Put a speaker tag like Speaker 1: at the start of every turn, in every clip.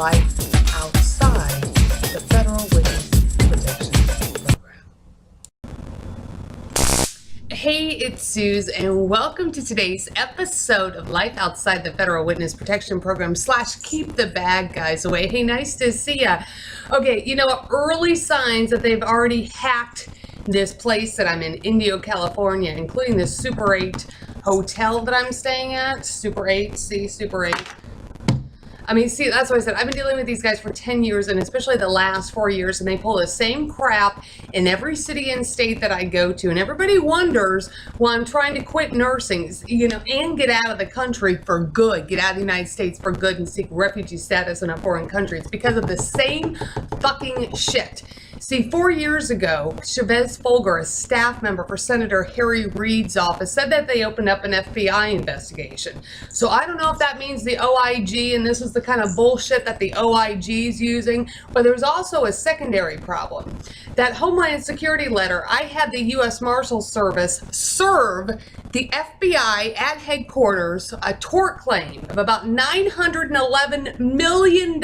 Speaker 1: life outside the Federal Witness Protection Program. Hey, it's Suze, and welcome to today's episode of Life Outside the Federal Witness Protection Program / Keep the Bad Guys Away. Hey, nice to see ya. Okay, you know, early signs that they've already hacked this place that I'm in, Indio, California, including the Super 8 hotel that I'm staying at. Super 8, see, Super 8. I mean, see, that's what I said. I've been dealing with these guys for 10 years, and especially the last 4 years, and they pull the same crap in every city and state that I go to. And everybody wonders why I'm trying to quit nursing, you know, and get out of the country for good, get out of the United States for good and seek refugee status in a foreign country. It's because of the same fucking shit. See, 4 years ago, Chavez Folger, a staff member for Senator Harry Reid's office, said that they opened up an FBI investigation. So I don't know if that means the OIG, and this is the kind of bullshit that the OIG is using, but there's also a secondary problem. That Homeland Security letter, I had the U.S. Marshals Service serve the FBI at headquarters a tort claim of about $911 million.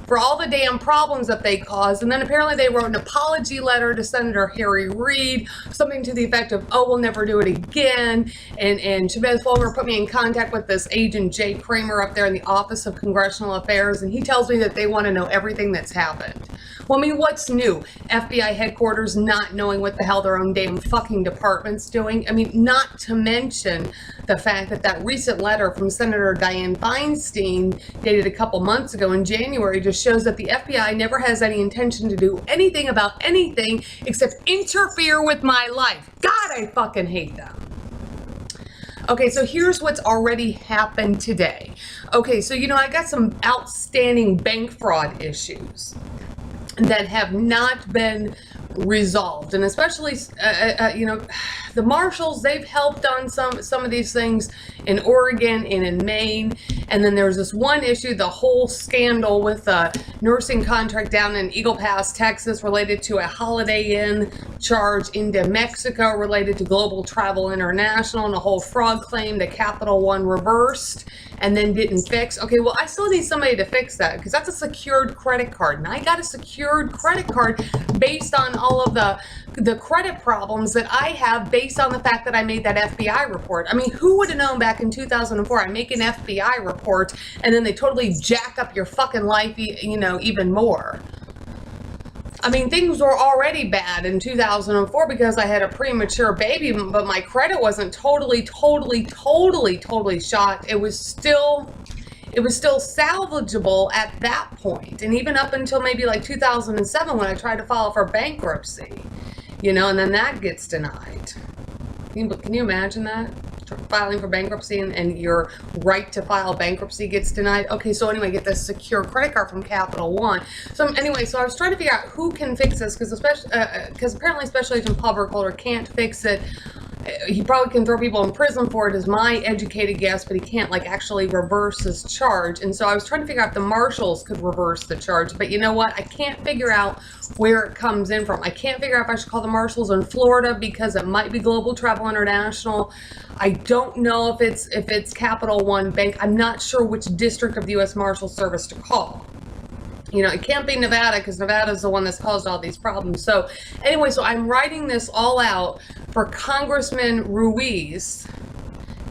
Speaker 1: For all the damn problems that they caused. And then apparently they wrote an apology letter to Senator Harry Reid, something to the effect of, oh, we'll never do it again. And Chavez Folger put me in contact with this agent, Jay Kramer, up there in the Office of Congressional Affairs, and he tells me that they want to know everything that's happened. Well, I mean, what's new? FBI headquarters not knowing what the hell their own damn fucking department's doing? I mean, not to mention the fact that that recent letter from Senator Dianne Feinstein, dated a couple months ago in January, just shows that the FBI never has any intention to do anything about anything except interfere with my life. God, I fucking hate them. Okay, so here's what's already happened today. Okay, so, you know, I got some outstanding bank fraud issues that have not been resolved, and especially you know, the marshals, they've helped on some of these things in Oregon and in Maine. And then there's this one issue, the whole scandal with a nursing contract down in Eagle Pass, Texas, related to a Holiday Inn charge into Mexico related to Global Travel International, and a whole fraud claim that Capital One reversed and then didn't fix. Okay, well, I still need somebody to fix that, because that's a secured credit card, and I got a secured credit card based on all of the credit problems that I have, based on the fact that I made that FBI report. I mean, who would have known back in 2004 I make an FBI report and then they totally jack up your fucking life, you know, even more. I mean, things were already bad in 2004 because I had a premature baby, but my credit wasn't totally shot. It was still salvageable at that point. And even up until maybe like 2007 when I tried to file for bankruptcy, you know, and then that gets denied. Can you imagine that? Filing for bankruptcy and your right to file bankruptcy gets denied. Okay, so anyway, get this secure credit card from Capital One. So anyway, so I was trying to figure out who can fix this, because apparently Special Agent Paul Burkholder can't fix it. He probably can throw people in prison for it, is my educated guess, but he can't like actually reverse his charge. And so I was trying to figure out if the marshals could reverse the charge, but you know what? I can't figure out where it comes in from. I can't figure out if I should call the marshals in Florida, because it might be Global Travel International. I don't know if it's Capital One Bank. I'm not sure which district of the U.S. Marshals Service to call. You know, it can't be Nevada, because Nevada is the one that's caused all these problems. So anyway, so I'm writing this all out for Congressman Ruiz,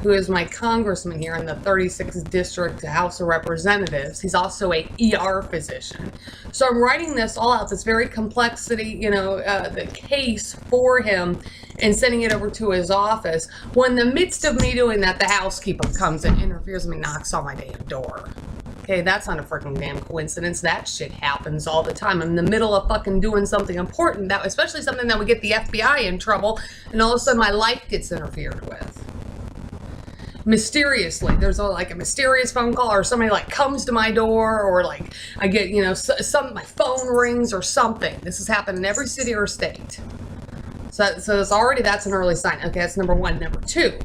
Speaker 1: who is my congressman here in the 36th District House of Representatives. He's also a ER physician. So I'm writing this all out, this very complexity, you know, the case for him, and sending it over to his office. When in the midst of me doing that, the housekeeper comes and interferes and knocks on my damn door. Okay, that's not a freaking damn coincidence. That shit happens all the time. I'm in the middle of fucking doing something important, that, especially something that would get the FBI in trouble, and all of a sudden my life gets interfered with. Mysteriously, there's like a mysterious phone call, or somebody like comes to my door, or like I get, you know, my phone rings or something. This has happened in every city or state. So it's already, that's an early sign. Okay, that's number one. Number two.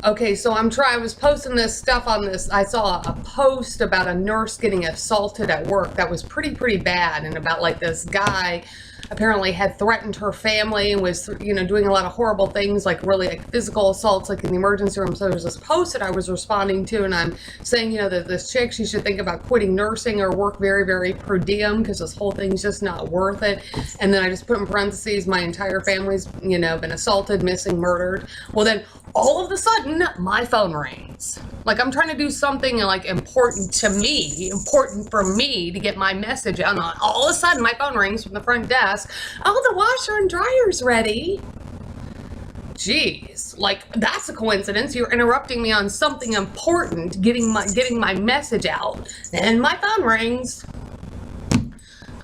Speaker 1: Okay, so I was posting this stuff on this. I saw a post about a nurse getting assaulted at work that was pretty bad, and about like this guy apparently had threatened her family and was, you know, doing a lot of horrible things, like really like physical assaults, like in the emergency room. So there's this post that I was responding to, and I'm saying, you know, that this chick, she should think about quitting nursing or work very, very per diem, because this whole thing's just not worth it. And then I just put in parentheses, my entire family's, you know, been assaulted, missing, murdered. Well, then all of a sudden, my phone rings. Like I'm trying to do something like important to me, important for me to get my message out. And all of a sudden, my phone rings from the front desk. Oh, the washer and dryer's ready. Jeez, like that's a coincidence. You're interrupting me on something important, getting my message out, and my phone rings.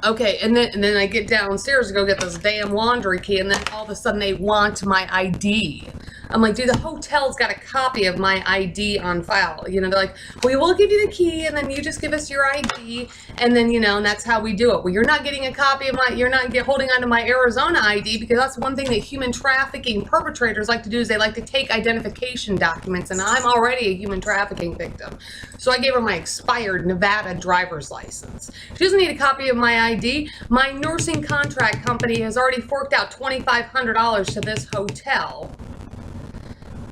Speaker 1: Okay, and then I get downstairs to go get this damn laundry key, and then all of a sudden they want my ID. I'm like, dude, the hotel's got a copy of my ID on file. You know, they're like, we will give you the key, and then you just give us your ID, and then, you know, and that's how we do it. Well, you're not getting a copy of you're not holding onto my Arizona ID, because that's one thing that human trafficking perpetrators like to do, is they like to take identification documents, and I'm already a human trafficking victim. So I gave her my expired Nevada driver's license. She doesn't need a copy of my ID. My nursing contract company has already forked out $2,500 to this hotel.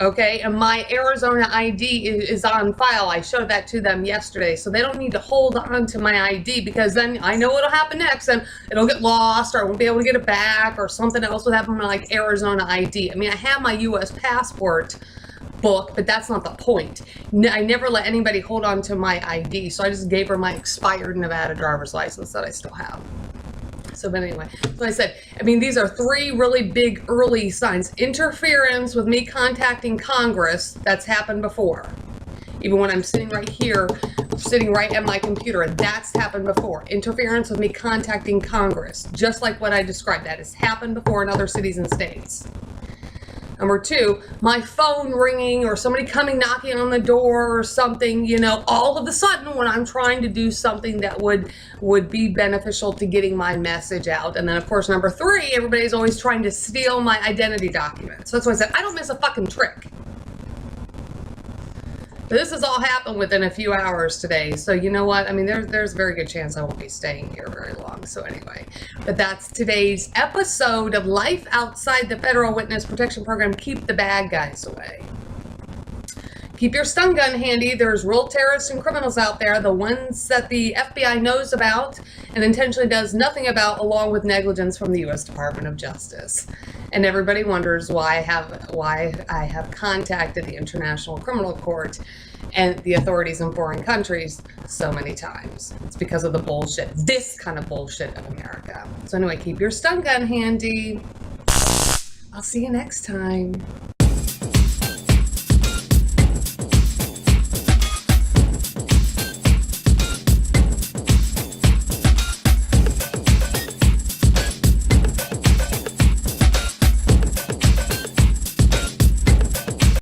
Speaker 1: Okay, and my Arizona ID is on file. I showed that to them yesterday, so they don't need to hold on to my ID, because then I know what'll happen next, and it'll get lost, or I won't be able to get it back, or something else will happen with my like Arizona ID. I mean, I have my U.S. passport book, but that's not the point. I never let anybody hold on to my ID, so I just gave her my expired Nevada driver's license that I still have. So, but anyway, so I said, I mean, these are three really big early signs. Interference with me contacting Congress, that's happened before. Even when I'm sitting right here, sitting right at my computer, that's happened before. Interference with me contacting Congress, just like what I described, that has happened before in other cities and states. Number two, my phone ringing, or somebody coming knocking on the door or something, you know, all of a sudden when I'm trying to do something that would be beneficial to getting my message out. And then of course, number three, everybody's always trying to steal my identity documents. So that's why I said, I don't miss a fucking trick. This has all happened within a few hours today. So you know what? I mean, there's a very good chance I won't be staying here very long. So anyway, but that's today's episode of Life Outside the Federal Witness Protection Program. Keep the bad guys away. Keep your stun gun handy. There's real terrorists and criminals out there, the ones that the FBI knows about and intentionally does nothing about, along with negligence from the U.S. Department of Justice. And everybody wonders why I have contacted the International Criminal Court and the authorities in foreign countries so many times. It's because of the bullshit, this kind of bullshit of America. So anyway, keep your stun gun handy. I'll see you next time.